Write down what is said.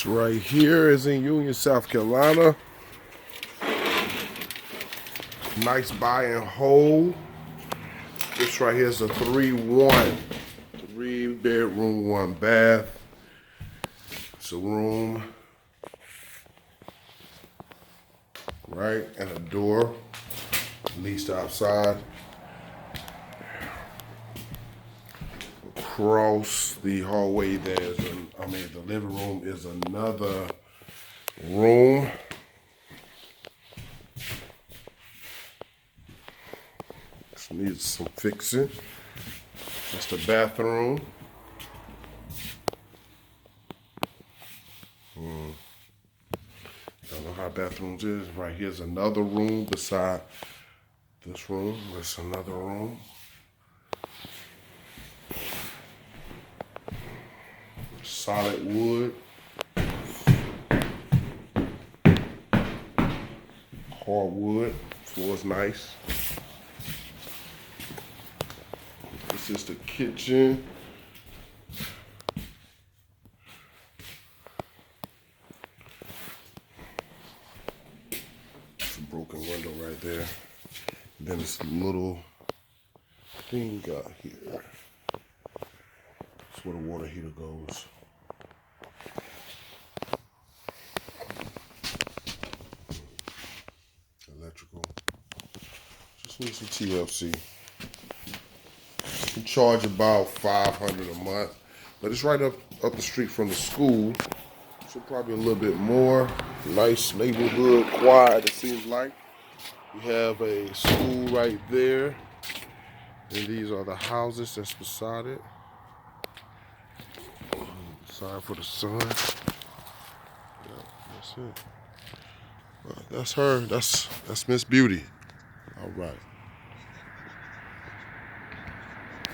This right here is in Union, South Carolina. Nice buy and hold. This right here is a 3-1. 3-bedroom, 1 bath. It's a room, right, and a door. Leased outside. Across the hallway, the living room is another room. This needs some fixing. That's the bathroom. Don't know how bathrooms is. Right here's another room beside this room. There's another room. Solid wood. Hardwood. Floor's nice. This is the kitchen. It's a broken window right there. And then this little thing got here. That's where the water heater goes. Electrical. Just need some TLC. You charge about $500 a month, but it's right up the street from the school, so probably a little bit more. Nice neighborhood, quiet it seems like. We have a school right there, and these are the houses that's beside it. Sorry for the sun. Yeah, that's it. That's her. That's Miss Beauty. All right.